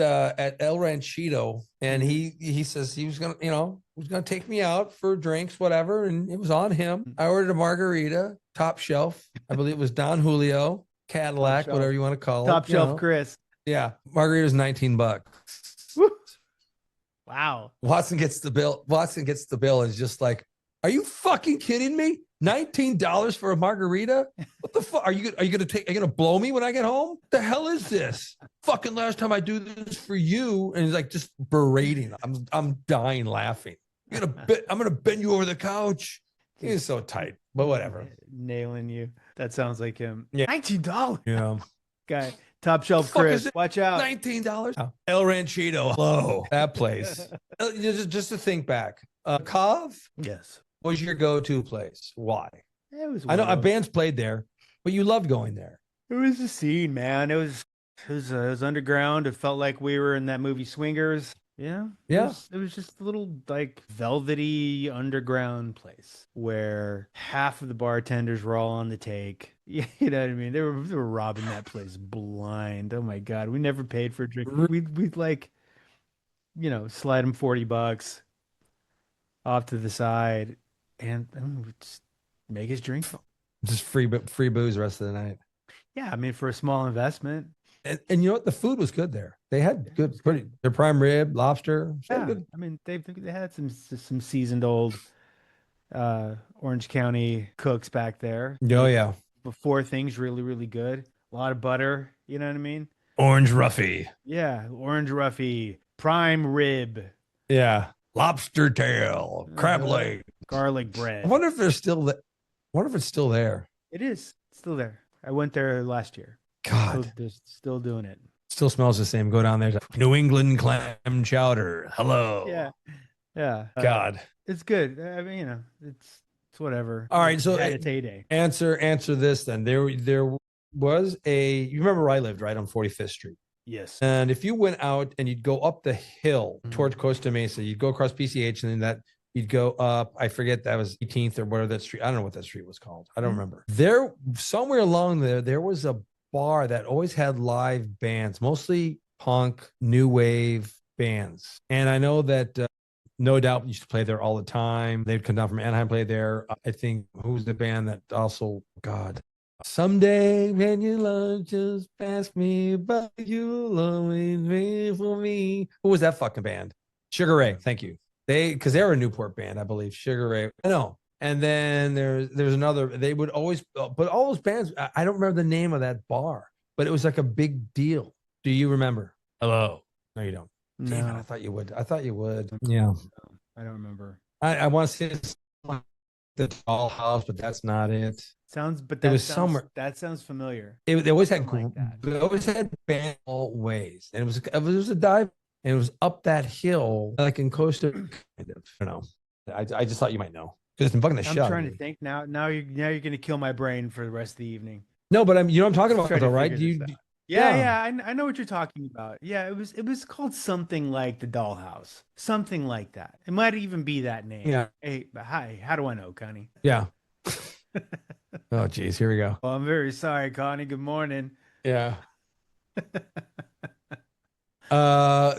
S1: El Ranchito, and he says he was gonna take me out for drinks, whatever, and it was on him. I ordered a margarita, top shelf. I believe it was Don Julio, Cadillac, whatever you want to call it.
S2: Top shelf, Chris.
S1: Yeah. Margarita was $19.
S2: Wow.
S1: Watson gets the bill and is just like, are you fucking kidding me? $19 for a margarita? What the fuck? Are you gonna blow me when I get home? The hell is this? Fucking last time I do this for you. And he's like just berating. I'm dying laughing. I'm gonna bend you over the couch. He's so tight, but whatever.
S2: Nailing you. That sounds like him.
S1: Yeah.
S2: $19.
S1: Yeah.
S2: Guy. Top shelf, Chris. Watch out.
S1: $19. El Ranchito. Hello. That place. Just to think back. Cov?
S2: Yes.
S1: Was your go-to place? Why?
S2: It was.
S1: I know bands played there, but you loved going there.
S2: It was a scene, man. It was underground. It felt like we were in that movie Swingers. Yeah. It was just a little like velvety underground place where half of the bartenders were all on the take. You know what I mean? They were robbing that place blind. Oh my God. We never paid for a drink. We'd like, slide them $40 off to the side and just make his drink.
S1: Just free booze the rest of the night.
S2: Yeah. I mean, for a small investment.
S1: And you know what? The food was good there. They had their prime rib, lobster.
S2: Yeah, good. I mean, they had some seasoned old Orange County cooks back there.
S1: Oh yeah.
S2: Before things really, really good. A lot of butter. You know what I mean?
S1: Orange Ruffy.
S2: Yeah, orange Ruffy, prime rib.
S1: Yeah, lobster tail, crab leg,
S2: garlic bread.
S1: I wonder if they're still. Wonder if it's still there.
S2: It is still there. I went there last year.
S1: God,
S2: they're still doing it.
S1: Still smells the same. Go down there. New England clam chowder. Hello.
S2: Yeah.
S1: God,
S2: it's good. I mean, it's whatever.
S1: All right, so
S2: it's heyday.
S1: Answer this then. There was you remember where I lived, right, on 45th Street.
S2: Yes.
S1: And if you went out and you'd go up the hill towards Costa Mesa, you'd go across PCH, and then you'd go up, I forget, that was 18th or whatever that street. I don't know what that street was called. I don't remember. There, somewhere along there was a bar that always had live bands, mostly punk, new wave bands. And I know that No Doubt used to play there all the time. They'd come down from Anaheim, play there. I think who's the band that also, God, someday when you love just pass me, but you'll always be for me. Who was that fucking band? Sugar Ray. Thank you. Because they were a Newport band, I believe. Sugar Ray. I know. And then there's another. They would always, but all those bands. I don't remember the name of that bar, but it was like a big deal. Do you remember? Hello. No, you don't.
S2: No,
S1: Damn it, I thought you would. I thought you would. Yeah.
S2: no, I don't remember.
S1: I want to say it's like the Dollhouse, but that's not it.
S2: But
S1: It was somewhere.
S2: That sounds familiar.
S1: They always had
S2: Something like that.
S1: they always had band all ways, and it was a dive, and it was up that hill, like in Costa, kind of. I don't know. I just thought you might know because it's been bugging the shit
S2: I'm
S1: out
S2: trying
S1: of
S2: to
S1: me.
S2: think now. Now you're gonna kill my brain for the rest of the evening.
S1: No, but you know what I'm talking about,
S2: Try to
S1: though, right?
S2: figure
S1: Do
S2: this
S1: you?
S2: out. Yeah,
S1: Yeah.
S2: I know what you're talking about. Yeah, it was called something like the Dollhouse, something like that. It might even be that name.
S1: Yeah.
S2: Hey, hi, how do I know, Connie?
S1: Yeah. Oh, geez, here we go.
S2: Well, I'm very sorry, Connie. Good morning.
S1: Yeah.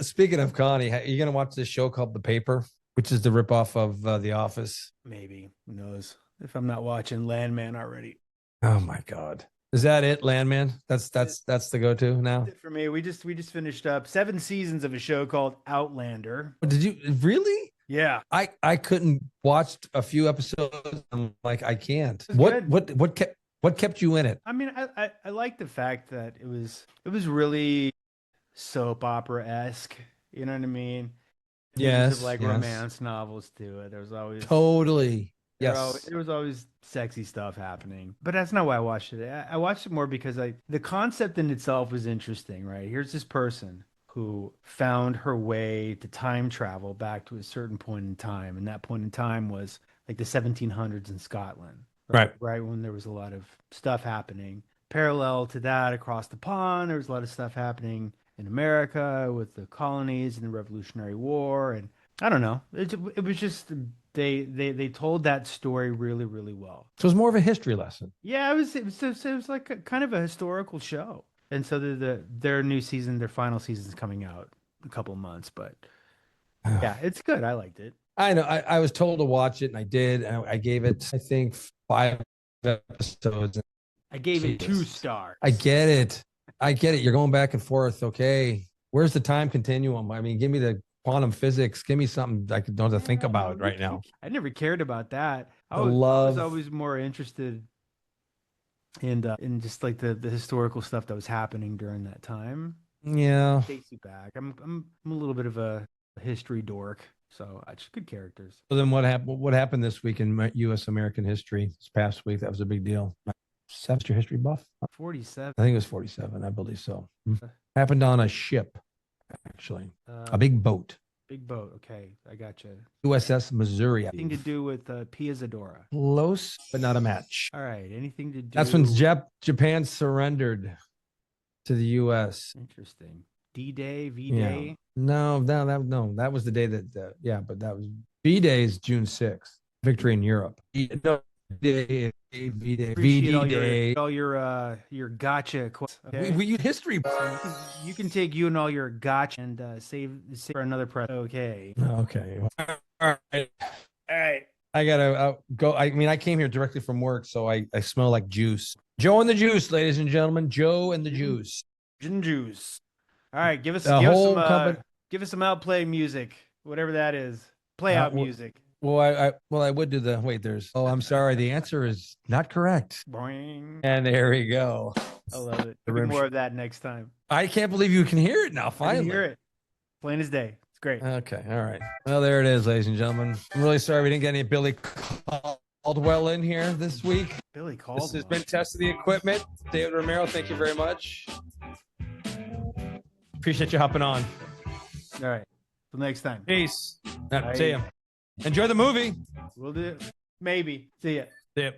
S1: Speaking of Connie, are you gonna watch this show called The Paper, which is the ripoff of The Office?
S2: Maybe, who knows? If I'm not watching Landman already.
S1: Oh my God. Is that it, Landman? That's the go-to now.
S2: That's it for me. We just finished up 7 seasons of a show called Outlander.
S1: Did you really?
S2: Yeah.
S1: I couldn't watch a few episodes. I'm like, I can't.
S2: It's good.
S1: What kept you in it?
S2: I mean, I like the fact that it was really soap opera-esque. You know what I mean? Themes of like romance novels to it. There was always
S1: Totally. Yes.
S2: there was always sexy stuff happening. But that's not why I watched it. I watched it more because the concept in itself was interesting, right? Here's this person who found her way to time travel back to a certain point in time, and that point in time was like the 1700s in Scotland.
S1: Right.
S2: Right when there was a lot of stuff happening. Parallel to that, across the pond, there was a lot of stuff happening in America with the colonies and the Revolutionary War, and I don't know. It was just they told that story really, really well.
S1: So it was more of a history lesson.
S2: Yeah, it was like a kind of a historical show. And so their new season, their final season is coming out in a couple of months, but yeah, it's good. I liked it.
S1: I know. I was told to watch it, and I did. And I gave it, I think, 5 episodes.
S2: I gave it 2
S1: Jesus.
S2: stars.
S1: I get it. I get it. You're going back and forth. Okay. Where's the time continuum? I mean, give me the quantum physics. Give me something I don't have to think about right now.
S2: I never cared about that. I
S1: The
S2: was
S1: love.
S2: always more interested in just like the historical stuff that was happening during that time.
S1: Yeah.
S2: Takes you back. I'm a little bit of a history dork, so I just good characters.
S1: So then what happened? What happened this week in U.S. American history this past week? That was a big deal. Semester history buff?
S2: 47.
S1: I think it was 47. I believe so. Happened on a ship, actually. A big boat.
S2: Big boat. Okay, I got you.
S1: USS Missouri.
S2: Anything to do with Pia Zadora?
S1: Close, but not a match.
S2: All right. Anything to do?
S1: That's when Japan surrendered to the U.S.
S2: Interesting. D-Day, V-Day.
S1: Yeah. No, that was the day that. Yeah, but that was V-Day is June 6th. Victory in Europe. No, V-Day, V-Day.
S2: All your gotcha. Okay?
S1: We use history.
S2: You can take you and all your gotcha and save for another press. Okay.
S1: Okay. All right. I gotta go. I mean, I came here directly from work, so I smell like juice. Joe and the juice, ladies and gentlemen. Joe and the juice.
S2: Gin juice. All right, give us some outplay music, whatever that is. Play out music.
S1: Well, I would do the wait. Oh, I'm sorry. The answer is not correct.
S2: Boing.
S1: And there we go.
S2: I love it. Maybe more of that next time.
S1: I can't believe you can hear it now. Finally,
S2: I can hear it. Plain as day. It's great.
S1: Okay. All right. Well, there it is, ladies and gentlemen. I'm really sorry we didn't get any Billy Caldwell in here this week.
S2: Billy Caldwell.
S1: This has been Test of the Equipment. David Romero, thank you very much. Appreciate you hopping on.
S2: All right. Till next time.
S1: Peace.
S2: Bye.
S1: See ya. Enjoy the movie.
S2: We'll do it. Maybe. See ya.
S1: See ya.